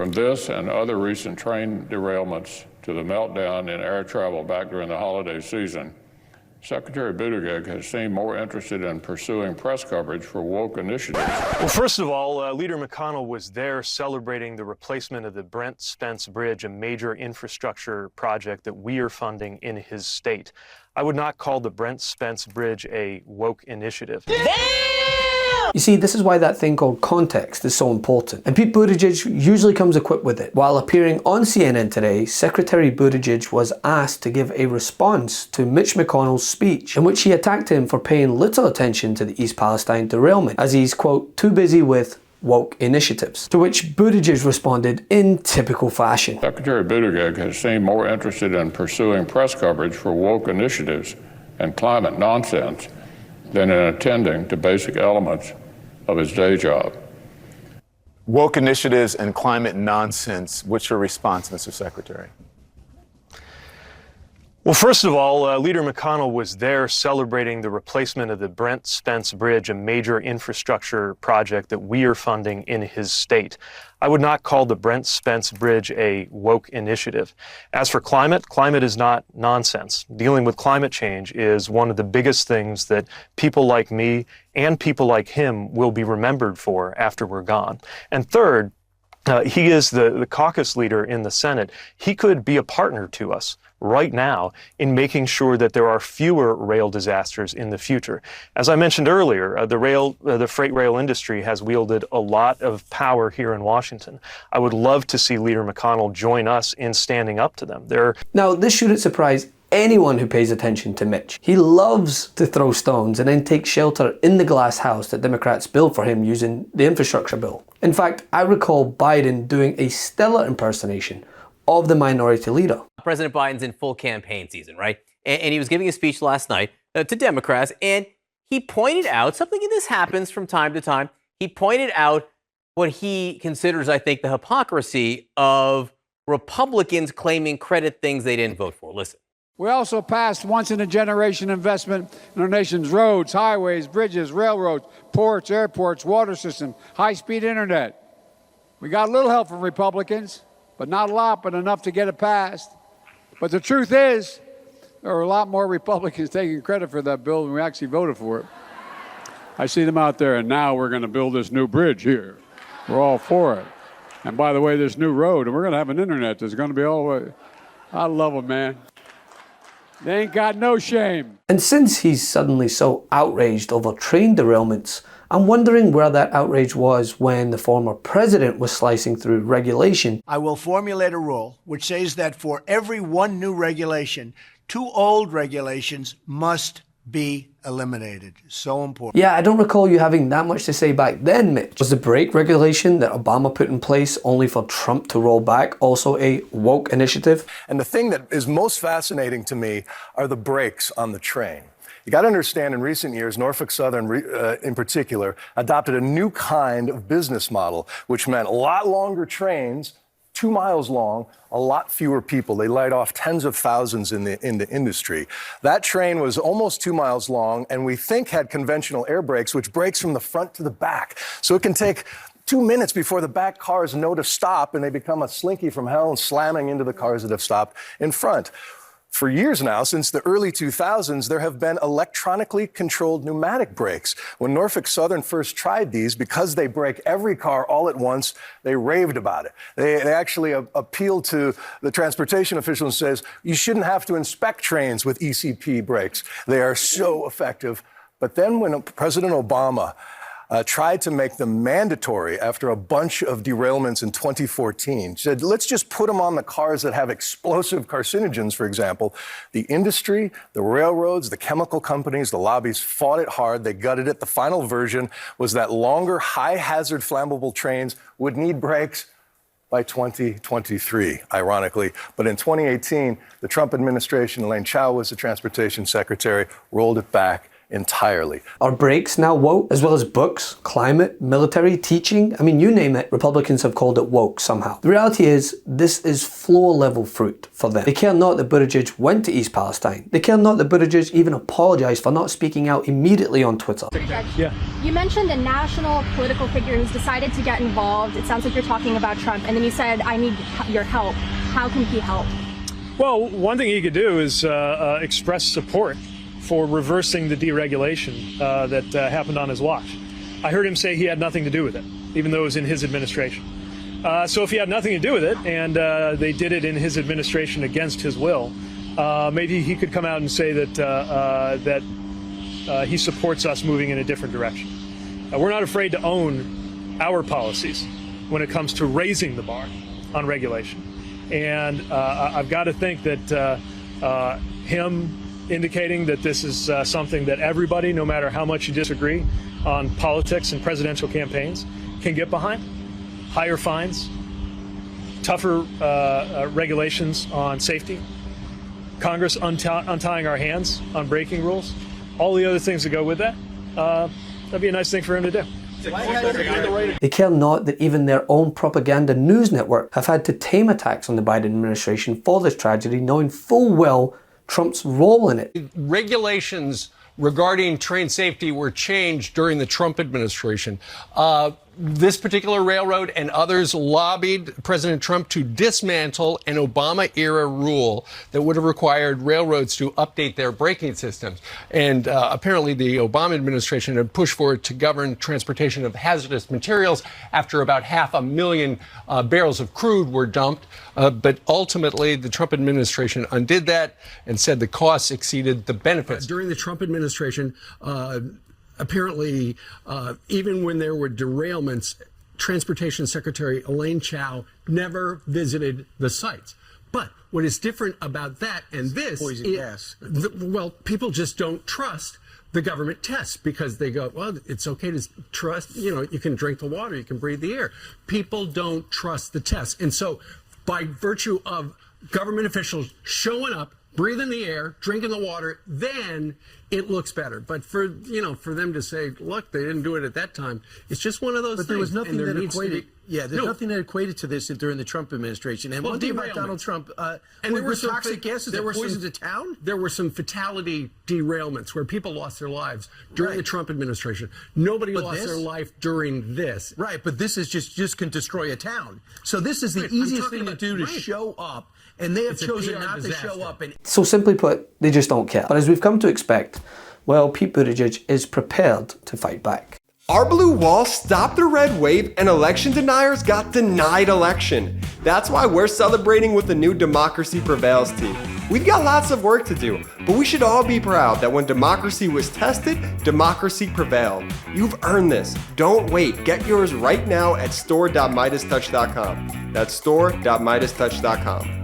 From this and other recent train derailments to the meltdown in air travel back during the holiday season, Secretary Buttigieg has seemed more interested in pursuing press coverage for woke initiatives. Well, first of all, Leader McConnell was there celebrating the replacement of the Brent Spence Bridge, a major infrastructure project that we are funding in his state. I would not call the Brent Spence Bridge a woke initiative. You see, this is why that thing called context is so important. And Pete Buttigieg usually comes equipped with it. While appearing on CNN today, Secretary Buttigieg was asked to give a response to Mitch McConnell's speech, in which he attacked him for paying little attention to the East Palestine derailment, as he's, quote, too busy with woke initiatives. To which Buttigieg responded in typical fashion. Secretary Buttigieg has seemed more interested in pursuing press coverage for woke initiatives and climate nonsense than in attending to basic elements of his day job. Woke initiatives and climate nonsense. What's your response, Mr. Secretary? Well, first of all, Leader McConnell was there celebrating the replacement of the Brent Spence Bridge, a major infrastructure project that we are funding in his state. I would not call the Brent Spence Bridge a woke initiative. As for climate, climate is not nonsense. Dealing with climate change is one of the biggest things that people like me and people like him will be remembered for after we're gone. And third, he is the caucus leader in the Senate. He could be a partner to us right now in making sure that there are fewer rail disasters in the future. As I mentioned earlier, the freight rail industry has wielded a lot of power here in Washington. I would love to see Leader McConnell join us in standing up to them. Now, this shouldn't surprise anyone who pays attention to Mitch. He loves to throw stones and then take shelter in the glass house that Democrats built for him using the infrastructure bill. In fact, I recall Biden doing a stellar impersonation of the minority leader. President Biden's in full campaign season, right? And he was giving a speech last night to Democrats, and he pointed out something, and this happens from time to time. He pointed out what he considers, I think, the hypocrisy of Republicans claiming credit things they didn't vote for. Listen. We also passed once-in-a-generation investment in our nation's roads, highways, bridges, railroads, ports, airports, water system, high-speed internet. We got a little help from Republicans, but not a lot, but enough to get it passed. But the truth is, there are a lot more Republicans taking credit for that bill than we actually voted for it. I see them out there, and now we're going to build this new bridge here. We're all for it. And by the way, this new road, and we're going to have an internet that's going to be all the way. I love them, man. They ain't got no shame. And since he's suddenly so outraged over train derailments, I'm wondering where that outrage was when the former president was slicing through regulation. I will formulate a rule which says that for every one new regulation, 2 old regulations must be eliminated. So important. Yeah, I don't recall you having that much to say back then, Mitch. Was the brake regulation that Obama put in place only for Trump to roll back also a woke initiative? And the thing that is most fascinating to me are the brakes on the train. You got to understand, in recent years, Norfolk Southern in particular adopted a new kind of business model, which meant a lot longer trains, 2 miles long, a lot fewer people. They laid off tens of thousands in the industry. That train was almost 2 miles long, and we think had conventional air brakes, which brakes from the front to the back. So it can take 2 minutes before the back cars know to stop, and they become a slinky from hell and slamming into the cars that have stopped in front. For years now, since the early 2000s, there have been electronically controlled pneumatic brakes. When Norfolk Southern first tried these, because they brake every car all at once, they raved about it. They actually appealed to the transportation official and says, you shouldn't have to inspect trains with ECP brakes. They are so effective. But then when President Obama tried to make them mandatory after a bunch of derailments in 2014. Said, let's just put them on the cars that have explosive carcinogens, for example. The industry, the railroads, the chemical companies, the lobbies fought it hard. They gutted it. The final version was that longer, high-hazard flammable trains would need brakes by 2023, ironically. But in 2018, the Trump administration, Elaine Chao was the transportation secretary, rolled it back entirely. Are breaks now woke, as well as books, climate, military, teaching? I mean, you name it, Republicans have called it woke somehow. The reality is, this is floor-level fruit for them. They care not that Buttigieg went to East Palestine. They care not that Buttigieg even apologized for not speaking out immediately on Twitter. Yeah. You mentioned a national political figure who's decided to get involved. It sounds like you're talking about Trump, and then you said, I need your help. How can he help? Well, one thing he could do is express support for reversing the deregulation that happened on his watch. I heard him say he had nothing to do with it, even though it was in his administration. So if he had nothing to do with it, and they did it in his administration against his will, maybe he could come out and say that he supports us moving in a different direction. We're not afraid to own our policies when it comes to raising the bar on regulation. And I've got to think that him indicating that this is something that everybody, no matter how much you disagree on politics and presidential campaigns, can get behind. Higher fines, tougher regulations on safety, Congress untying our hands on braking rules, all the other things that go with that, that'd be a nice thing for him to do. They care not that even their own propaganda news network have had to tame attacks on the Biden administration for this tragedy, knowing full well Trump's role in it. Regulations regarding train safety were changed during the Trump administration. This particular railroad and others lobbied President Trump to dismantle an Obama-era rule that would have required railroads to update their braking systems. And apparently the Obama administration had pushed for it to govern transportation of hazardous materials after about 500,000 barrels of crude were dumped. But ultimately, the Trump administration undid that and said the costs exceeded the benefits. During the Trump administration, apparently, even when there were derailments, Transportation Secretary Elaine Chao never visited the sites. But what is different about that and this is, well, people just don't trust the government tests because they go, well, it's okay to trust, you can drink the water, you can breathe the air. People don't trust the tests. And so by virtue of government officials showing up, breathing the air, drinking the water, then it looks better. But for them to say, look, they didn't do it at that time, it's just one of those things. But there was nothing that equated. There's nothing that equated to this during the Trump administration. And one thing about Donald Trump, and there were toxic gases that poisoned the town. There were some fatality derailments where people lost their lives during the Trump administration. Nobody lost their life during this. Right, but this is just can destroy a town. So this is the easiest thing to do to show up. And they have chosen not to show up. So simply put, they just don't care. But as we've come to expect, well, Pete Buttigieg is prepared to fight back. Our blue wall stopped the red wave and election deniers got denied election. That's why we're celebrating with the new Democracy Prevails team. We've got lots of work to do, but we should all be proud that when democracy was tested, democracy prevailed. You've earned this. Don't wait. Get yours right now at store.MeidasTouch.com. That's store.MeidasTouch.com.